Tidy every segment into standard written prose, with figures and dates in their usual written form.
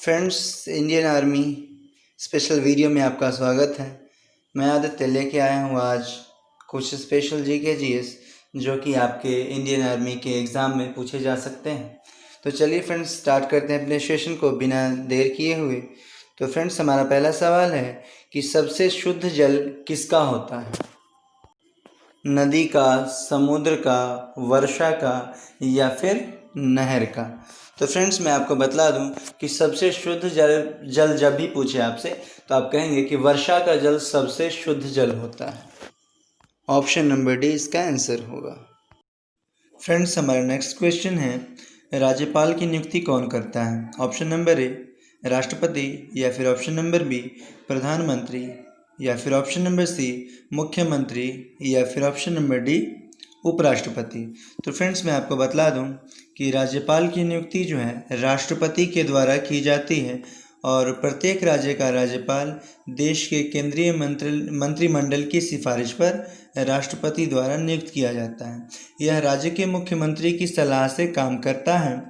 Friends, Indian army special video में आपका स्वागत है। मैं आदित्य लेके आया हूँ आज कुछ स्पेशल जीके जीएस जो कि आपके इंडियन आर्मी के एग्ज़ाम में पूछे जा सकते हैं। तो चलिए फ्रेंड्स, स्टार्ट करते हैं अपने सेशन को बिना देर किए हुए। तो फ्रेंड्स, हमारा पहला सवाल है कि सबसे शुद्ध जल किसका होता है? नदी का, समुद्र का, वर्षा का या फिर नहर का? तो फ्रेंड्स, मैं आपको बतला दूं कि सबसे शुद्ध जल जब भी पूछे आपसे तो आप कहेंगे कि वर्षा का जल सबसे शुद्ध जल होता है। ऑप्शन नंबर डी इसका आंसर होगा। फ्रेंड्स, हमारा नेक्स्ट क्वेश्चन है, राज्यपाल की नियुक्ति कौन करता है? ऑप्शन नंबर ए राष्ट्रपति या फिर ऑप्शन नंबर बी प्रधानमंत्री या फिर ऑप्शन नंबर सी मुख्यमंत्री या फिर ऑप्शन नंबर डी उपराष्ट्रपति। तो फ्रेंड्स, मैं आपको बतला दूं कि राज्यपाल की नियुक्ति जो है राष्ट्रपति के द्वारा की जाती है और प्रत्येक राज्य का राज्यपाल देश के केंद्रीय मंत्रिमंडल की सिफारिश पर राष्ट्रपति द्वारा नियुक्त किया जाता है। यह राज्य के मुख्यमंत्री की सलाह से काम करता है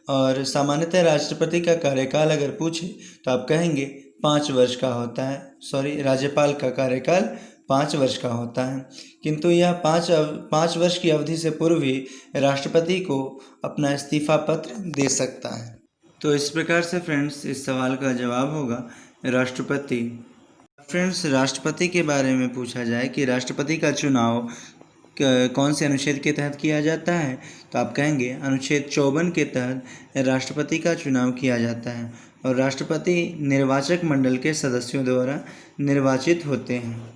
और सामान्यतः राष्ट्रपति का कार्यकाल अगर पूछे तो आप कहेंगे 5 वर्ष का होता है। राज्यपाल का कार्यकाल 5 वर्ष का होता है, किंतु यह 5 वर्ष की अवधि से पूर्व ही राष्ट्रपति को अपना इस्तीफा पत्र दे सकता है। तो इस प्रकार से फ्रेंड्स, इस सवाल का जवाब होगा राष्ट्रपति। फ्रेंड्स, राष्ट्रपति के बारे में पूछा जाए कि राष्ट्रपति का चुनाव कौन से अनुच्छेद के तहत किया जाता है, तो आप कहेंगे अनुच्छेद 54 के तहत राष्ट्रपति का चुनाव किया जाता है और राष्ट्रपति निर्वाचक मंडल के सदस्यों द्वारा निर्वाचित होते हैं।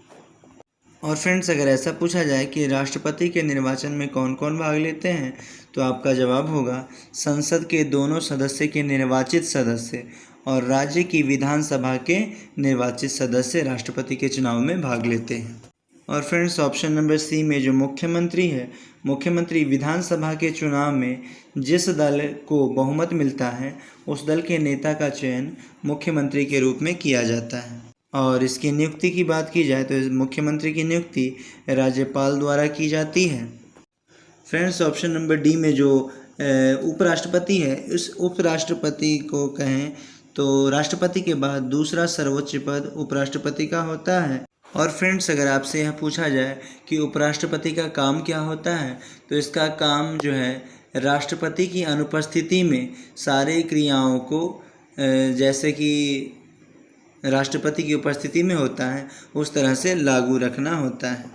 और फ्रेंड्स, अगर ऐसा पूछा जाए कि राष्ट्रपति के निर्वाचन में कौन कौन भाग लेते हैं, तो आपका जवाब होगा संसद के दोनों सदस्य के निर्वाचित सदस्य और राज्य की विधानसभा के निर्वाचित सदस्य राष्ट्रपति के चुनाव में भाग लेते हैं। और फ्रेंड्स, ऑप्शन नंबर सी में जो मुख्यमंत्री है, मुख्यमंत्री विधानसभा के चुनाव में जिस दल को बहुमत मिलता है उस दल के नेता का चयन मुख्यमंत्री के रूप में किया जाता है। और इसकी नियुक्ति की बात की जाए तो मुख्यमंत्री की नियुक्ति राज्यपाल द्वारा की जाती है। फ्रेंड्स, ऑप्शन नंबर डी में जो उपराष्ट्रपति है, इस उपराष्ट्रपति को कहें तो राष्ट्रपति के बाद दूसरा सर्वोच्च पद उपराष्ट्रपति का होता है। और फ्रेंड्स, अगर आपसे यह पूछा जाए कि उपराष्ट्रपति का काम क्या होता है, तो इसका काम जो है राष्ट्रपति की अनुपस्थिति में सारे क्रियाओं को जैसे कि राष्ट्रपति की उपस्थिति में होता है उस तरह से लागू रखना होता है।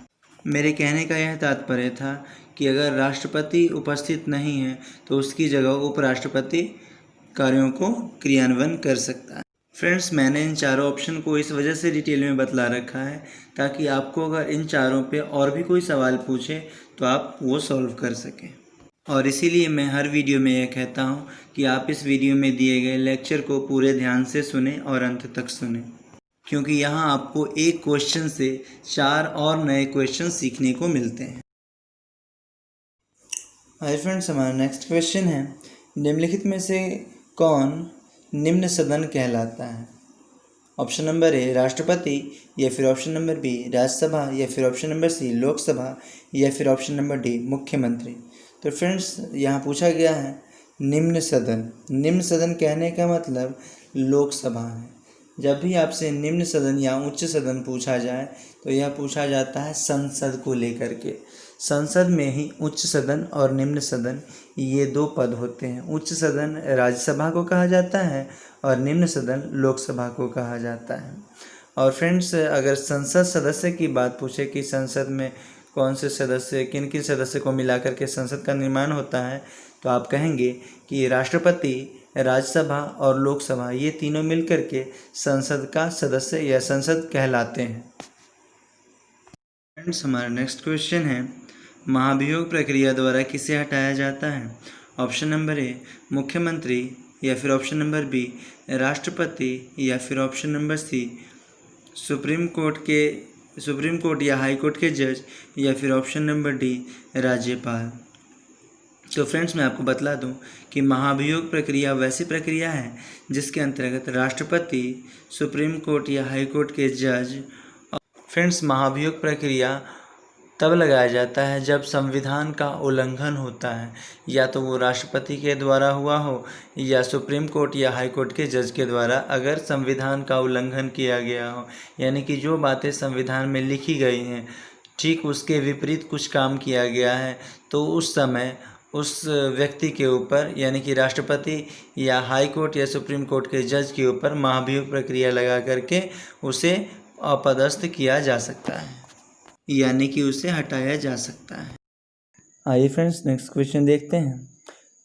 मेरे कहने का यह तात्पर्य था कि अगर राष्ट्रपति उपस्थित नहीं है तो उसकी जगह उपराष्ट्रपति कार्यों को क्रियान्वयन कर सकता है। फ्रेंड्स, मैंने इन चारों ऑप्शन को इस वजह से डिटेल में बतला रखा है ताकि आपको अगर इन चारों पे और भी कोई सवाल पूछे तो आप वो सॉल्व कर सकें। और इसीलिए मैं हर वीडियो में यह कहता हूँ कि आप इस वीडियो में दिए गए लेक्चर को पूरे ध्यान से सुने और अंत तक सुने, क्योंकि यहाँ आपको एक क्वेश्चन से 4 और नए क्वेश्चन सीखने को मिलते हैं। हाय फ्रेंड्स, हमारा नेक्स्ट क्वेश्चन है, निम्नलिखित में से कौन निम्न सदन कहलाता है? ऑप्शन नंबर ए राष्ट्रपति या फिर ऑप्शन नंबर बी राज्यसभा या फिर ऑप्शन नंबर सी लोकसभा या फिर ऑप्शन नंबर डी मुख्यमंत्री। तो फ्रेंड्स, यहाँ पूछा गया है निम्न सदन। निम्न सदन कहने का मतलब लोकसभा है। जब भी आपसे निम्न सदन या उच्च सदन पूछा जाए तो यह पूछा जाता है संसद को लेकर के। संसद में ही उच्च सदन और निम्न सदन ये 2 पद होते हैं। उच्च सदन राज्यसभा को कहा जाता है और निम्न सदन लोकसभा को कहा जाता है। और फ्रेंड्स, अगर संसद सदस्य की बात पूछे कि संसद में कौन से सदस्य, किन किन सदस्य को मिलाकर के संसद का निर्माण होता है, तो आप कहेंगे कि राष्ट्रपति, राज्यसभा और लोकसभा ये तीनों मिलकर के संसद का सदस्य या संसद कहलाते हैं। फ्रेंड्स, हमारा नेक्स्ट क्वेश्चन है, महाभियोग प्रक्रिया द्वारा किसे हटाया जाता है? ऑप्शन नंबर ए मुख्यमंत्री या फिर ऑप्शन नंबर बी राष्ट्रपति या फिर option number C supreme court या हाई कोर्ट के जज या फिर ऑप्शन नंबर डी राज्यपाल। तो फ्रेंड्स, मैं आपको बतला दूं कि महाभियोग प्रक्रिया वैसी प्रक्रिया है जिसके अंतर्गत राष्ट्रपति, सुप्रीम कोर्ट या हाई कोर्ट के जज। फ्रेंड्स, महाभियोग प्रक्रिया तब लगाया जाता है जब संविधान का उल्लंघन होता है, या तो वो राष्ट्रपति के द्वारा हुआ हो या सुप्रीम कोर्ट या हाई कोर्ट के जज के द्वारा। अगर संविधान का उल्लंघन किया गया हो, यानी कि जो बातें संविधान में लिखी गई हैं ठीक उसके विपरीत कुछ काम किया गया है, तो उस समय उस व्यक्ति के ऊपर, यानी कि राष्ट्रपति या हाई कोर्ट या सुप्रीम कोर्ट के जज के ऊपर महाभियोग प्रक्रिया लगा करके उसे अपदस्थ किया जा सकता है, यानी कि उसे हटाया जा सकता है। आइए फ्रेंड्स, नेक्स्ट क्वेश्चन देखते हैं।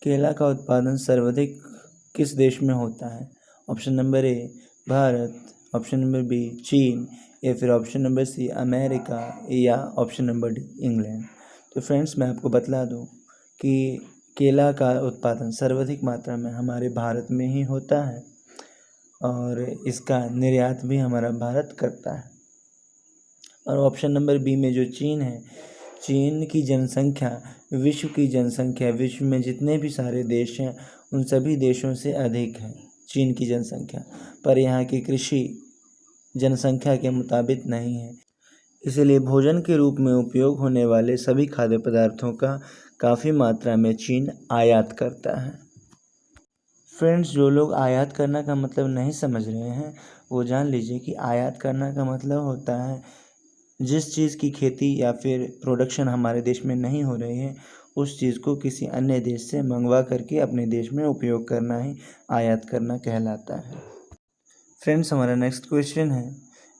केला का उत्पादन सर्वाधिक किस देश में होता है? Option number A Bharat, option number B चीन, या फिर ऑप्शन नंबर सी अमेरिका, या ऑप्शन नंबर डी इंग्लैंड। तो फ्रेंड्स, मैं आपको बतला दूं कि केला का उत्पादन सर्वाधिक मात्रा में हमारे भारत में ही होता है और इसका निर्यात भी हमारा भारत करता है। और ऑप्शन नंबर बी में जो चीन है, चीन की जनसंख्या विश्व की जनसंख्या, विश्व में जितने भी सारे देश हैं उन सभी देशों से अधिक है चीन की जनसंख्या, पर यहाँ की कृषि जनसंख्या के मुताबिक नहीं है। इसलिए भोजन के रूप में उपयोग होने वाले सभी खाद्य पदार्थों का काफ़ी मात्रा में चीन आयात करता है। फ्रेंड्स, जो लोग आयात करना का मतलब नहीं समझ रहे हैं वो जान लीजिए कि आयात करना का मतलब होता है जिस चीज़ की खेती या फिर प्रोडक्शन हमारे देश में नहीं हो रही है उस चीज़ को किसी अन्य देश से मंगवा करके अपने देश में उपयोग करना ही आयात करना कहलाता है। फ्रेंड्स, हमारा नेक्स्ट क्वेश्चन है,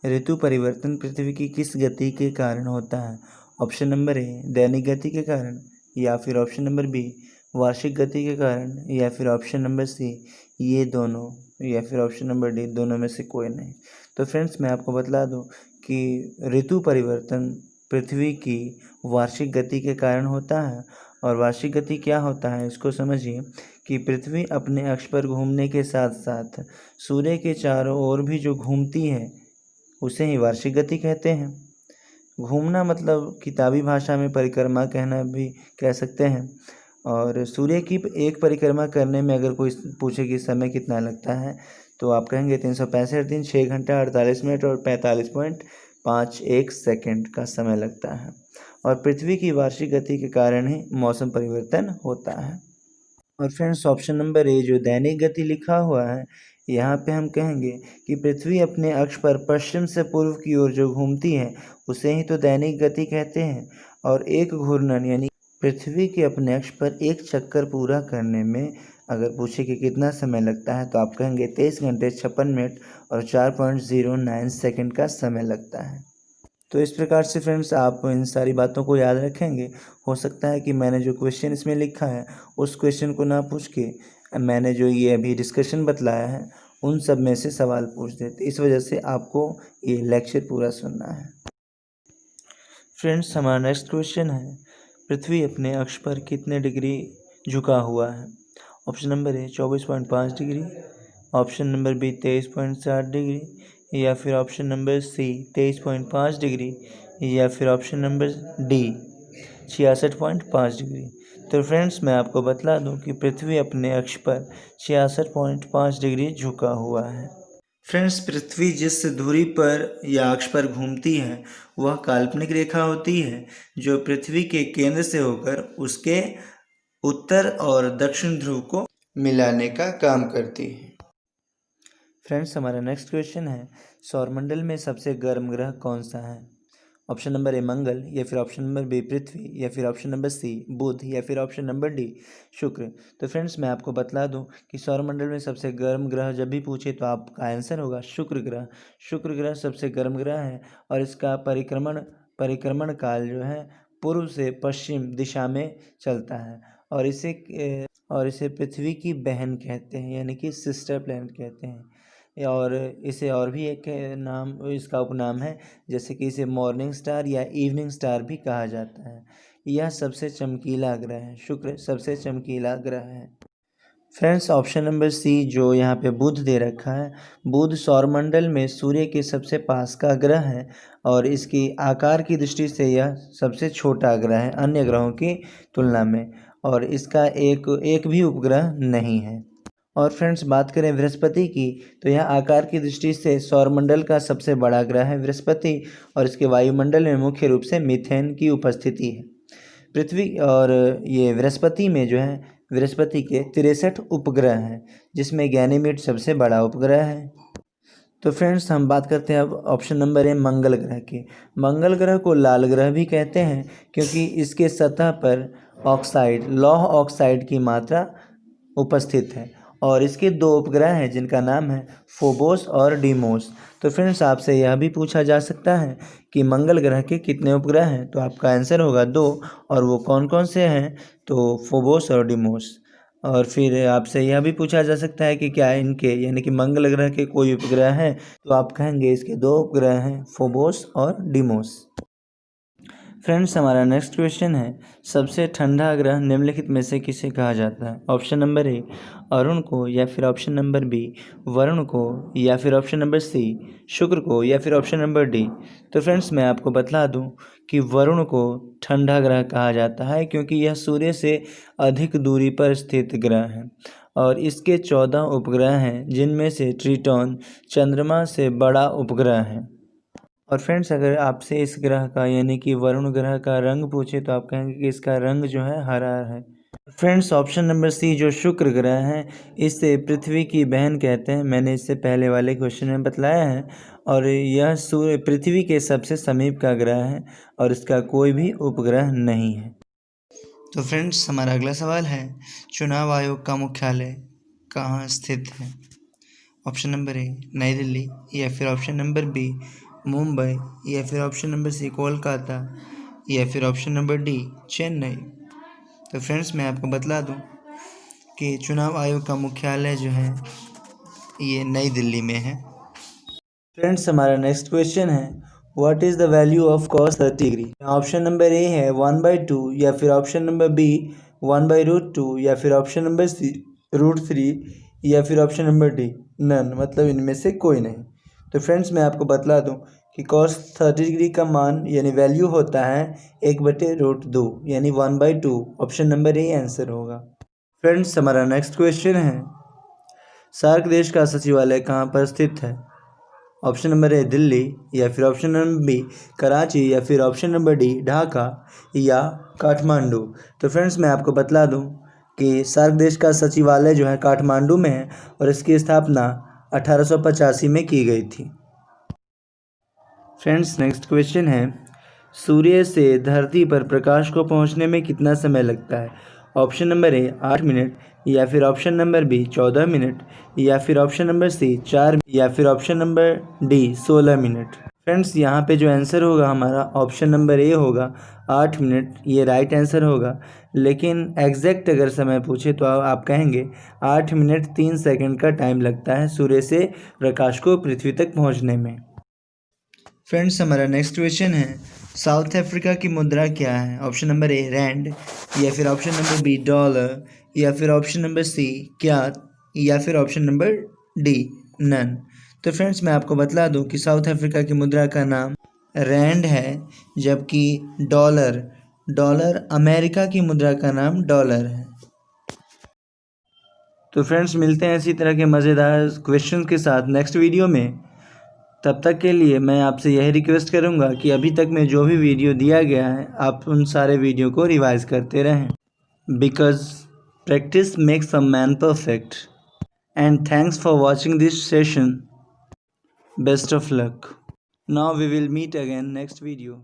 ऋतु परिवर्तन पृथ्वी की किस गति के कारण होता है? ऑप्शन नंबर ए दैनिक गति के कारण, या फिर ऑप्शन नंबर बी वार्षिक गति के कारण, या फिर ऑप्शन नंबर सी ये दोनों, या फिर ऑप्शन नंबर डी दोनों में से कोई नहीं। तो फ्रेंड्स, मैं आपको बतला दूं कि ऋतु परिवर्तन पृथ्वी की वार्षिक गति के कारण होता है। और वार्षिक गति क्या होता है इसको समझिए कि पृथ्वी अपने अक्ष पर घूमने के साथ साथ सूर्य के चारों ओर भी जो घूमती है उसे ही वार्षिक गति कहते हैं। घूमना मतलब किताबी भाषा में परिक्रमा कहना भी कह सकते हैं। और सूर्य की एक परिक्रमा करने में अगर कोई पूछे कि समय कितना लगता है तो आप कहेंगे 365 दिन 6 घंटा 48 मिनट और 45.51 सेकंड का समय लगता है। और पृथ्वी की वार्षिक गति के कारण ही मौसम परिवर्तन होता है। और फ्रेंड्स, ऑप्शन नंबर ए जो दैनिक गति लिखा हुआ है यहाँ पे हम कहेंगे कि पृथ्वी अपने अक्ष पर पश्चिम से पूर्व की ओर जो घूमती है उसे ही तो दैनिक गति कहते हैं। और एक घूर्णन यानी पृथ्वी के अपने अक्ष पर एक चक्कर पूरा करने में अगर पूछे कि कितना समय लगता है तो आप कहेंगे 23 घंटे 56 मिनट और 4.09 सेकंड का समय लगता है। तो इस प्रकार से फ्रेंड्स आप इन सारी बातों को याद रखेंगे। हो सकता है कि मैंने जो क्वेश्चन इसमें लिखा है उस क्वेश्चन को ना पूछ के मैंने जो ये अभी डिस्कशन बतलाया है उन सब में से सवाल पूछ देते, इस वजह से आपको ये लेक्चर पूरा सुनना है। फ्रेंड्स, हमारा नेक्स्ट क्वेश्चन है, पृथ्वी अपने अक्ष पर कितने डिग्री झुका हुआ है? Option number A 24.5 degree, option number B 23.7 degree, या फिर ऑप्शन नंबर सी 23.5 डिग्री, या फिर ऑप्शन नंबर डी 66.5 डिग्री। तो फ्रेंड्स, मैं आपको बतला दूं कि पृथ्वी अपने अक्ष पर 66.5 डिग्री झुका हुआ है। फ्रेंड्स, पृथ्वी जिस धुरी पर या अक्ष पर घूमती है वह काल्पनिक रेखा होती है जो पृथ्वी के केंद्र से होकर उसके उत्तर और दक्षिण ध्रुव को मिलाने का काम करती है। फ्रेंड्स, हमारा नेक्स्ट क्वेश्चन है, सौरमंडल में सबसे गर्म ग्रह कौन सा है? ऑप्शन नंबर ए मंगल, या फिर ऑप्शन नंबर बी पृथ्वी, या फिर ऑप्शन नंबर सी बुध, या फिर ऑप्शन नंबर डी शुक्र। तो फ्रेंड्स, मैं आपको बतला दूं कि सौरमंडल में सबसे गर्म ग्रह जब भी पूछे तो आपका आंसर होगा शुक्र ग्रह। शुक्र ग्रह सबसे गर्म ग्रह है और इसका परिक्रमण काल जो है पूर्व से पश्चिम दिशा में चलता है। और इसे पृथ्वी की बहन कहते हैं, यानी कि सिस्टर प्लैनेट कहते हैं। और इसे और भी एक नाम इसका उपनाम है, जैसे कि इसे मॉर्निंग स्टार या इवनिंग स्टार भी कहा जाता है। यह सबसे चमकीला ग्रह है, शुक्र सबसे चमकीला ग्रह है। फ्रेंड्स, ऑप्शन नंबर सी जो यहाँ पे बुध दे रखा है, बुध सौरमंडल में सूर्य के सबसे पास का ग्रह है और इसकी आकार की दृष्टि से यह सबसे छोटा ग्रह है अन्य ग्रहों की तुलना में, और इसका एक भी उपग्रह नहीं है। और फ्रेंड्स बात करें बृहस्पति की, तो यह आकार की दृष्टि से सौरमंडल का सबसे बड़ा ग्रह है बृहस्पति, और इसके वायुमंडल में मुख्य रूप से मीथेन की उपस्थिति है। पृथ्वी और ये बृहस्पति में जो है बृहस्पति के 63 उपग्रह हैं, जिसमें गैनीमेड सबसे बड़ा उपग्रह है। तो फ्रेंड्स हम बात करते हैं अब ऑप्शन नंबर ए मंगल ग्रह की। मंगल ग्रह को लाल ग्रह भी कहते हैं क्योंकि इसके सतह पर ऑक्साइड लौह ऑक्साइड की मात्रा उपस्थित है, और इसके 2 उपग्रह हैं जिनका नाम है फोबोस और डीमोस। तो फ्रेंड्स आपसे यह भी पूछा जा सकता है कि मंगल ग्रह के कितने उपग्रह हैं, तो आपका आंसर होगा 2, और वो कौन कौन से हैं, तो फोबोस और डीमोस। और फिर आपसे यह भी पूछा जा सकता है कि क्या इनके यानी कि मंगल ग्रह के कोई उपग्रह हैं, तो आप कहेंगे इसके 2 उपग्रह हैं, फोबोस और डीमोस। फ्रेंड्स हमारा नेक्स्ट क्वेश्चन है, सबसे ठंडा ग्रह निम्नलिखित में से किसे कहा जाता है? ऑप्शन नंबर ए अरुण को, या फिर ऑप्शन नंबर बी वरुण को, या फिर ऑप्शन नंबर सी शुक्र को, या फिर ऑप्शन नंबर डी। तो फ्रेंड्स मैं आपको बतला दूं कि वरुण को ठंडा ग्रह कहा जाता है क्योंकि यह सूर्य से अधिक दूरी पर स्थित ग्रह है, और इसके 14 उपग्रह हैं जिनमें से ट्रिटॉन चंद्रमा से बड़ा उपग्रह है। और फ्रेंड्स अगर आपसे इस ग्रह का यानी कि वरुण ग्रह का रंग पूछे तो आप कहेंगे कि इसका रंग जो है हरा है। फ्रेंड्स ऑप्शन नंबर सी जो शुक्र ग्रह है, इसे पृथ्वी की बहन कहते हैं, मैंने इससे पहले वाले क्वेश्चन में बतलाया है, और यह सूर्य पृथ्वी के सबसे समीप का ग्रह है और इसका कोई भी उपग्रह नहीं है। तो फ्रेंड्स हमारा अगला सवाल है, चुनाव आयोग का मुख्यालय कहाँ स्थित है? ऑप्शन नंबर ए नई दिल्ली, या फिर ऑप्शन नंबर बी मुंबई, या फिर ऑप्शन नंबर सी कोलकाता, या फिर ऑप्शन नंबर डी चेन्नई। तो फ्रेंड्स मैं आपको बतला दूं कि चुनाव आयोग का मुख्यालय जो है ये नई दिल्ली में है। फ्रेंड्स हमारा नेक्स्ट क्वेश्चन है, what is the value of cos 30 degree? Option number ए है 1/2, या फिर ऑप्शन नंबर बी 1/√2, या फिर ऑप्शन नंबर सी √3, या फिर ऑप्शन नंबर डी नन, मतलब इनमें से कोई नहीं। तो फ्रेंड्स मैं आपको बतला दूं कि cos 30 डिग्री का मान यानी वैल्यू होता है 1/√2 यानी 1/2। ऑप्शन नंबर ए आंसर होगा। फ्रेंड्स हमारा नेक्स्ट क्वेश्चन है, सार्क देश का सचिवालय कहाँ पर स्थित है? ऑप्शन नंबर ए दिल्ली, या फिर ऑप्शन नंबर बी कराची, या फिर ऑप्शन नंबर डी ढाका, या काठमांडू। तो फ्रेंड्स मैं आपको बतला दूं कि सार्क देश का सचिवालय जो है काठमांडू में है, और इसकी स्थापना 1885 में की गई थी। फ्रेंड्स नेक्स्ट क्वेश्चन है, सूर्य से धरती पर प्रकाश को पहुंचने में कितना समय लगता है? ऑप्शन नंबर ए 8 मिनट, या फिर ऑप्शन नंबर बी 14 मिनट, या फिर ऑप्शन नंबर सी 4, या फिर option number D 16 minute. Friends यहाँ पे जो आंसर होगा हमारा ऑप्शन नंबर ए होगा 8 मिनट, ये राइट आंसर होगा। लेकिन एग्जैक्ट अगर समय पूछे तो आप कहेंगे 8 मिनट 3 सेकंड का टाइम लगता है सूर्य से प्रकाश को पृथ्वी तक पहुँचने में। फ्रेंड्स हमारा नेक्स्ट क्वेश्चन है, साउथ अफ्रीका की मुद्रा क्या है? ऑप्शन नंबर ए रैंड, या फिर ऑप्शन नंबर बी डॉलर, या फिर ऑप्शन नंबर सी क्यात, या फिर ऑप्शन नंबर डी नन। तो फ्रेंड्स मैं आपको बतला दूं कि साउथ अफ्रीका की मुद्रा का नाम रैंड है, जबकि डॉलर अमेरिका की मुद्रा का नाम डॉलर है। तो फ्रेंड्स मिलते हैं इसी तरह के मज़ेदार क्वेश्चन के साथ नेक्स्ट वीडियो में। तब तक के लिए मैं आपसे यही रिक्वेस्ट करूंगा कि अभी तक में जो भी वीडियो दिया गया है आप उन सारे वीडियो को रिवाइज करते रहें, because practice makes a man perfect. And thanks for watching this session. Best of luck. Now we will meet again next video.